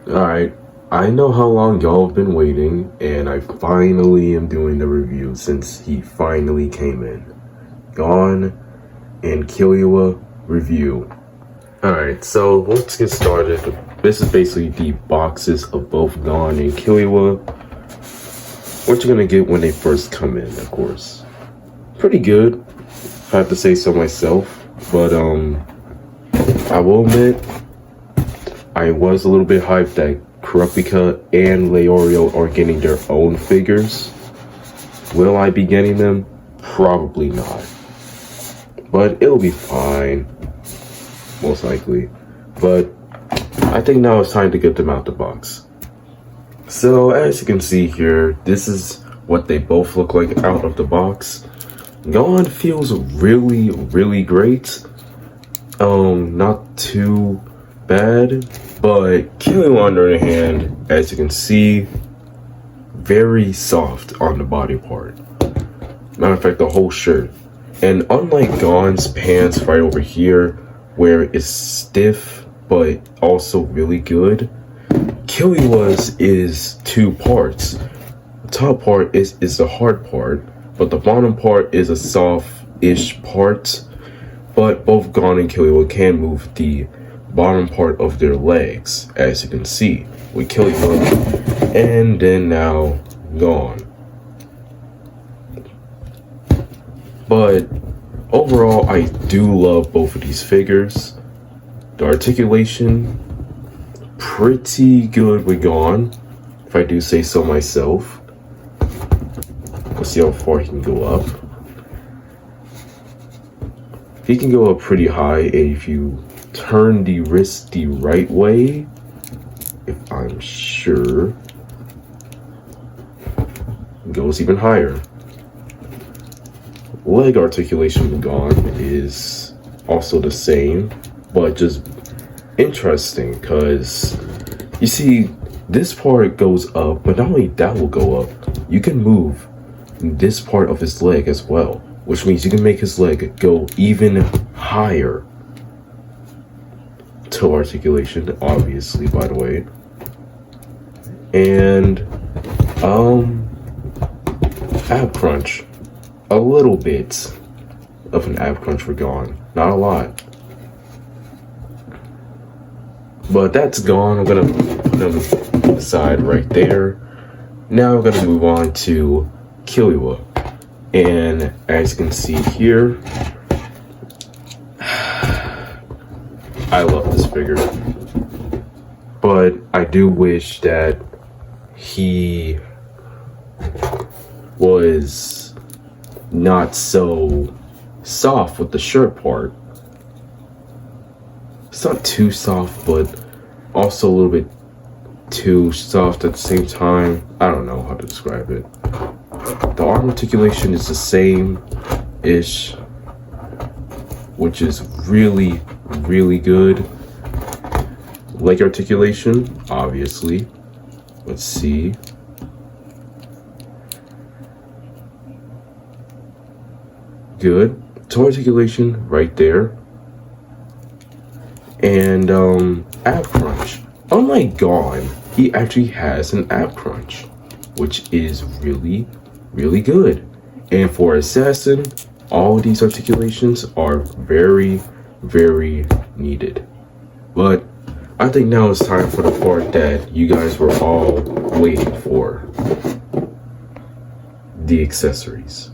Alright, I know how long y'all have been waiting, and I finally am doing the review since he finally came in. Gon and Killua review. Alright, so let's get started. This is basically the boxes of both Gon and Killua. What you're gonna get when they first come in, of course. Pretty good, I have to say so myself, but I will admit, I was a little bit hyped that Kurapika and Leorio are getting their own figures. Will I be getting them? Probably not. But it'll be fine. Most likely. But I think now it's time to get them out the box. So as you can see here, this is what they both look like out of the box. Gon feels really great. Not too bad, but Killua on the other hand, as you can see, very soft on the body part. Matter of fact, the whole shirt. And unlike Gon's pants right over here, where it's stiff but also really good, Killua's is two parts. The top part is the hard part, but the bottom part is a soft-ish part. But both Gon and Killua can move the bottom part of their legs, as you can see with Killua, and then now Gon. But overall, I do love both of these figures. The articulation, pretty good with Gon, if I do say so myself. Let's see how far he can go up. He can go up pretty high, and if you turn the wrist the right way, if I'm sure, it goes even higher. Leg articulation with Gon is also the same, but just interesting because you see this part goes up, but not only that will go up, you can move this part of his leg as well, which means you can make his leg go even higher. Toe articulation, obviously, by the way. And ab crunch. A little bit of an ab crunch for Gon. Not a lot. But that's gone. I'm gonna put them aside right there. Now I'm gonna move on to Killua. And as you can see here, I love this figure. But I do wish that he was not so soft with the shirt part. It's not too soft, but also a little bit too soft at the same time. I don't know how to describe it. The arm articulation is the same-ish, which is really good. Leg articulation, obviously. Let's see. Good. Toe articulation right there. And ab crunch. Unlike Gon, he actually has an ab crunch, which is really good. And for Assassin, all these articulations are very needed. But I think now it's time for the part that you guys were all waiting for. The accessories.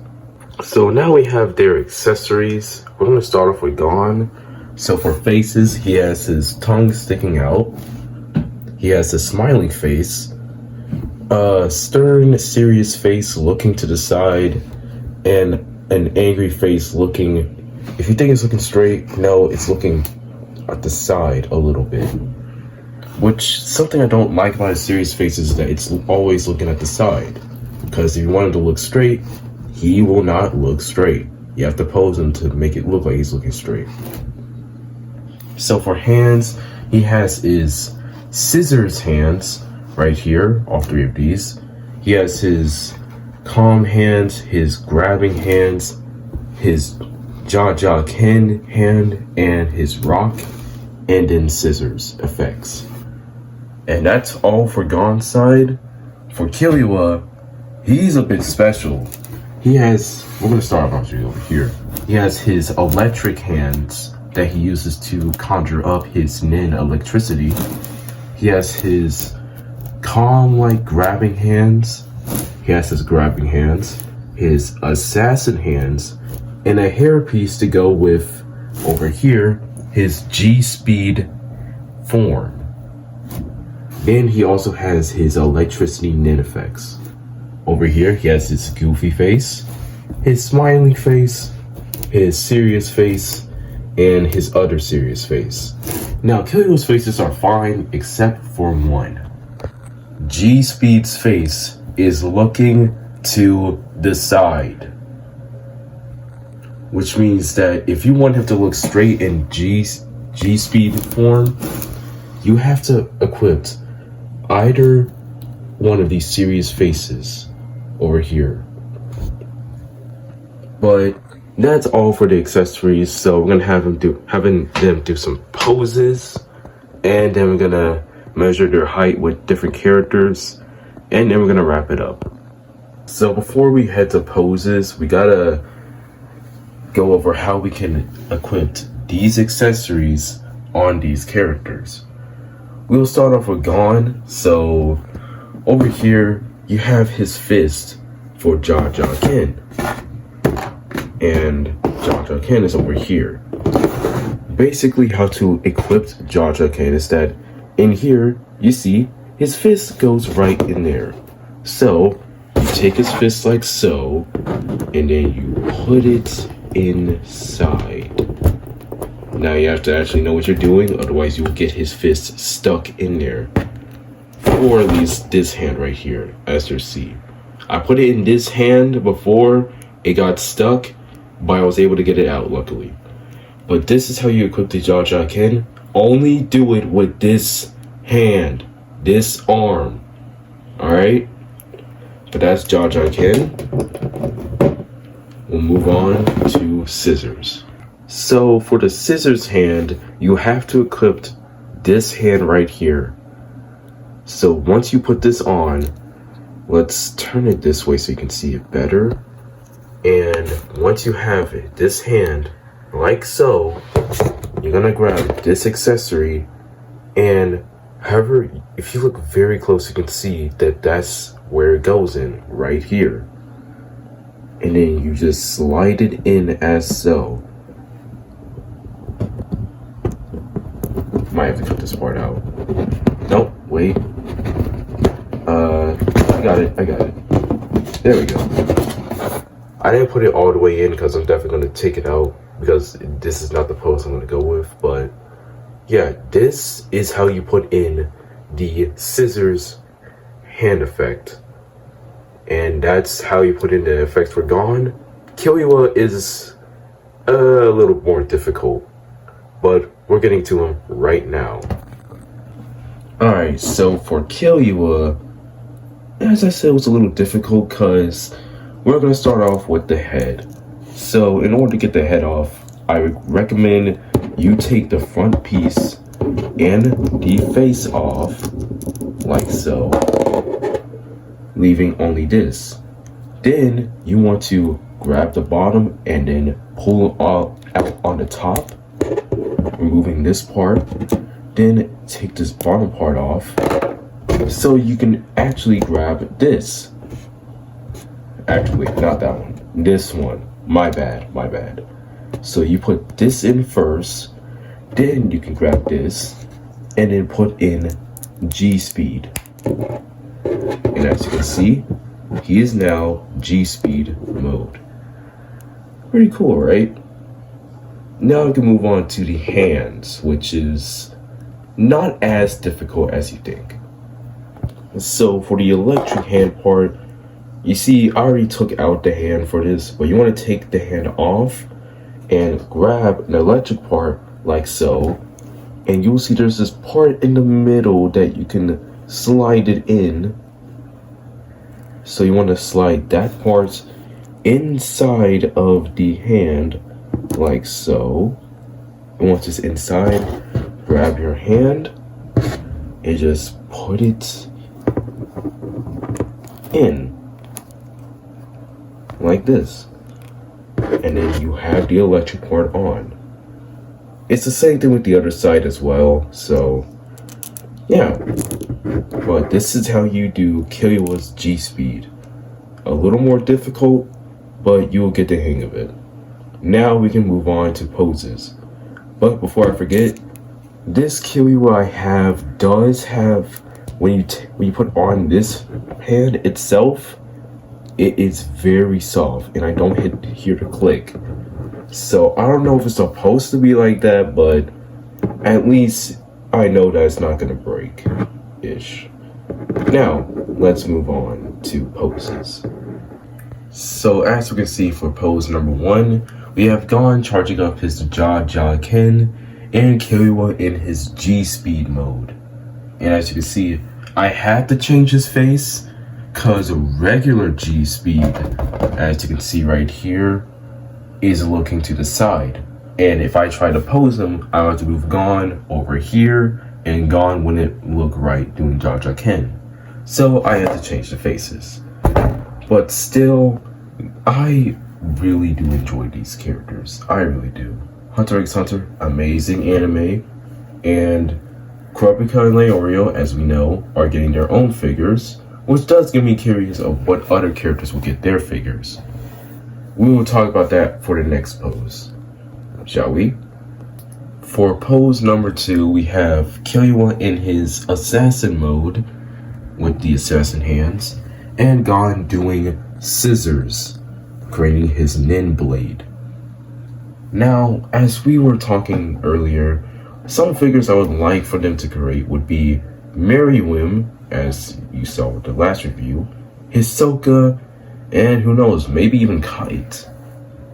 So now we have their accessories. We're going to start off with Gon. So for faces, he has his tongue sticking out. He has a smiling face. A stern, serious face looking to the side. And an angry face looking... If you think it's looking straight, no, it's looking at the side a little bit. Which, something I don't like about his serious face is that it's always looking at the side. Because if you want him to look straight, he will not look straight. You have to pose him to make it look like he's looking straight. So for hands, he has his scissors hands right here, all three of these. He has his calm hands, his grabbing hands, his Jaja hand, and his rock, and then scissors effects. And that's all for Gon's side. For Killua, he's a bit special. We're gonna start off over here. He has his electric hands that he uses to conjure up his nin electricity. He has his calm, like, grabbing hands. He has his grabbing hands, his assassin hands, and a hairpiece to go with, over here, his G-speed form. Then he also has his electricity nin effects. Over here, he has his goofy face, his smiling face, his serious face, and his other serious face. Now, Killua's faces are fine except for one. G-Speed's face is looking to the side, which means that if you want him to look straight in G-Speed form, you have to equip either one of these serious faces over here. But that's all for the accessories. So we're gonna having them do some poses, and then we're gonna measure their height with different characters, and then we're gonna wrap it up. So before we head to poses, we gotta go over how we can equip these accessories on these characters. We'll start off with Gon. So over here you have his fist for Jaja Ken, and Jaja Ken is over here. Basically, how to equip Jaja Ken is that in here you see his fist goes right in there. So you take his fist like so, and then you put it inside. Now you have to actually know what you're doing, otherwise you will get his fist stuck in there. Or at least this hand right here, as you see. I put it in this hand before it got stuck, but I was able to get it out luckily. But this is how you equip the Jaja Ken. Only do it with this hand, this arm. Alright? But that's Jaja Ken. We'll move on to scissors. So for the scissors hand, you have to equip this hand right here. So once you put this on, let's turn it this way so you can see it better. And once you have it, this hand, like so, you're gonna grab this accessory, and however, if you look very close, you can see that that's where it goes in, right here. And then you just slide it in as so. Might have to cut this part out. Nope, wait. I got it. There we go. I didn't put it all the way in because I'm definitely going to take it out because this is not the pose I'm going to go with. But yeah, this is how you put in the scissors hand effect. And that's how you put in the effect for Gon. Killua is a little more difficult, but we're getting to him right now. Alright, so for Killua, as I said, it was a little difficult because we're going to start off with the head. So in order to get the head off, I would recommend you take the front piece and the face off, like so, leaving only this. Then you want to grab the bottom and then pull out on the top, removing this part. Then take this bottom part off so you can actually grab this. Actually, not that one. This one. My bad. So you put this in first, then you can grab this and then put in G-Speed. And as you can see, he is now G-Speed mode. Pretty cool, right? Now we can move on to the hands, which is not as difficult as you think. So for the electric hand part, you see I already took out the hand for this, but you want to take the hand off and grab an electric part like so, and you'll see there's this part in the middle that you can slide it in. So you want to slide that part inside of the hand like so, and once it's inside, grab your hand and just put it in like this, and then you have the electric part on. It's the same thing with the other side as well, so yeah. But this is how you do Killua's G-Speed. A little more difficult, but you'll get the hang of it. Now we can move on to poses. But before I forget, this Killua I have does have, when you put on this hand itself, it is very soft, and I don't hear the click. So I don't know if it's supposed to be like that, but at least I know that it's not gonna break ish. Now let's move on to poses. So as we can see, for pose number 1, we have Gon charging up his Jaja Ken and Killua in his G-Speed mode. And as you can see, I had to change his face because regular G-Speed, as you can see right here, is looking to the side. And if I try to pose him, I have to move Gon over here, and Gon wouldn't look right doing Jaja Ken. So I had to change the faces. But still, I really do enjoy these characters. I really do. Hunter x Hunter, amazing anime, and Kurapika and Leorio, as we know, are getting their own figures, which does get me curious of what other characters will get their figures. We will talk about that for the next pose, shall we? For pose number 2, we have Killua in his assassin mode with the assassin hands, and Gon doing scissors, creating his Nin blade. Now, as we were talking earlier, some figures I would like for them to create would be Merriwim, as you saw with the last review, Hisoka, and who knows, maybe even Kite.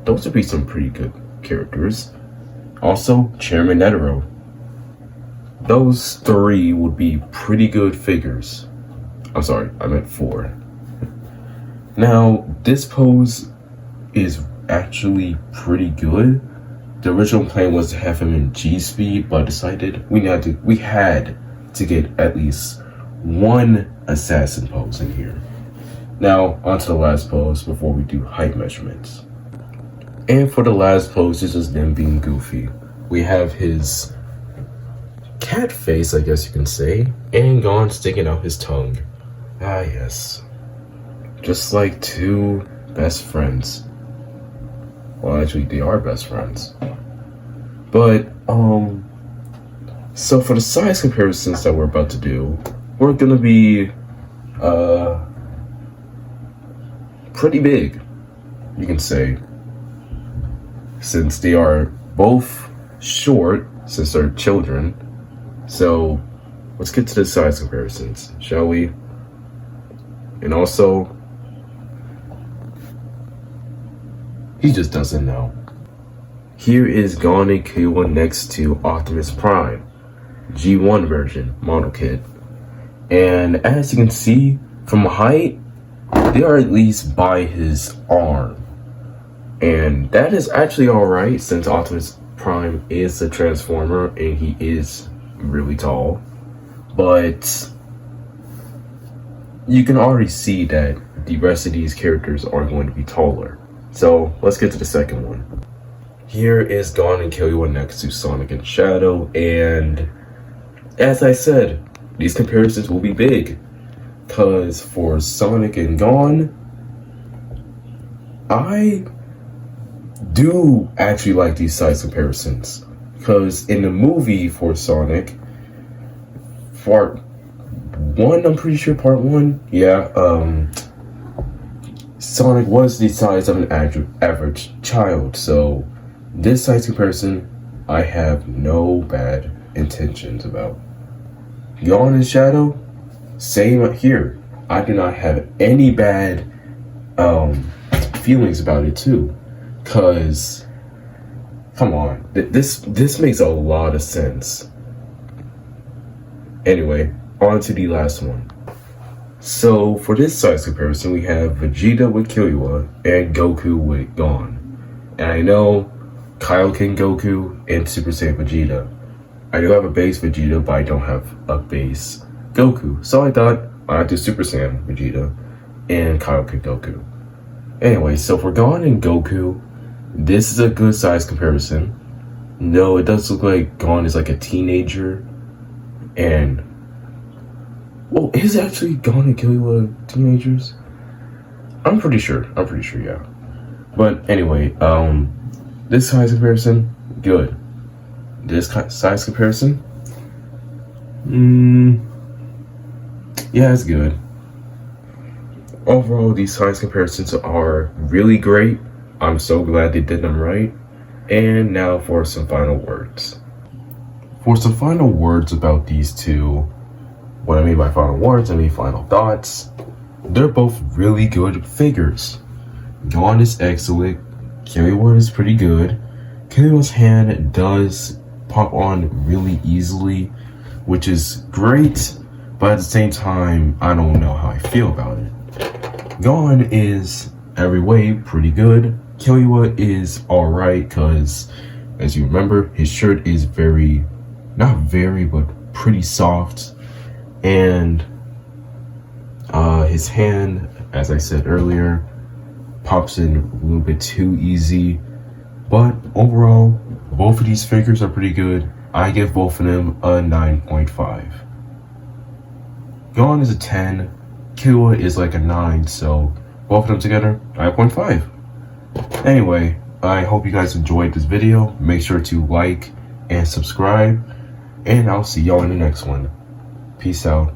Those would be some pretty good characters. Also, Chairman Netero. Those 3 would be pretty good figures. I'm sorry, I meant 4. Now, this pose is actually pretty good. The original plan was to have him in G-Speed, but I decided we had to get at least one assassin pose in here. Now, on to the last pose before we do height measurements. And for the last pose, this is them being goofy. We have his cat face, I guess you can say, and Gon sticking out his tongue. Ah, yes. Just like 2 best friends. Well, actually, they are best friends. But, so for the size comparisons that we're about to do, we're gonna be, pretty big, you can say. Since they are both short, since they're children. So, let's get to the size comparisons, shall we? And also, he just doesn't know. Here is Gon and Killua next to Optimus Prime, G1 version, model kit. And as you can see, from height, they are at least by his arm. And that is actually alright, since Optimus Prime is a Transformer and he is really tall. But you can already see that the rest of these characters are going to be taller. So let's get to the second one. Here is Gon and Killua next to Sonic and Shadow, and as I said, these comparisons will be big. Cause for Sonic and Gon, I do actually like these size comparisons. Cause in the movie for Sonic, part 1, I'm pretty sure part 1, yeah, Sonic was the size of an average child, so this size comparison I have no bad intentions about. Gon and Shadow, same here. I do not have any bad feelings about it too, cause come on, this makes a lot of sense. Anyway, on to the last one. So for this size comparison, we have Vegeta with Killua and Goku with Gon. And I know Kaioken Goku and Super Saiyan Vegeta. I do have a base Vegeta, but I don't have a base Goku. So I thought I'd do Super Saiyan Vegeta and Kaioken Goku. Anyway, so for Gon and Goku, this is a good size comparison. No, it does look like Gon is like a teenager, and well, is actually Gon and Killua teenagers? I'm pretty sure, yeah. But anyway, this size comparison, good. This size comparison, yeah, it's good. Overall, these size comparisons are really great. I'm so glad they did them right. And now for some final words. For some final words about these two, what I mean by final words, I mean final thoughts. They're both really good figures. Gon is excellent. Killua is pretty good. Killua's hand does pop on really easily, which is great, but at the same time, I don't know how I feel about it. Gon is every way pretty good. Killua is alright because, as you remember, his shirt is not very, but pretty soft. And his hand, as I said earlier, pops in a little bit too easy. But overall, both of these figures are pretty good. I give both of them a 9.5. Gon is a 10. Killua is like a 9, so both of them together, 9.5. Anyway, I hope you guys enjoyed this video. Make sure to like and subscribe, and I'll see y'all in the next one. Peace out.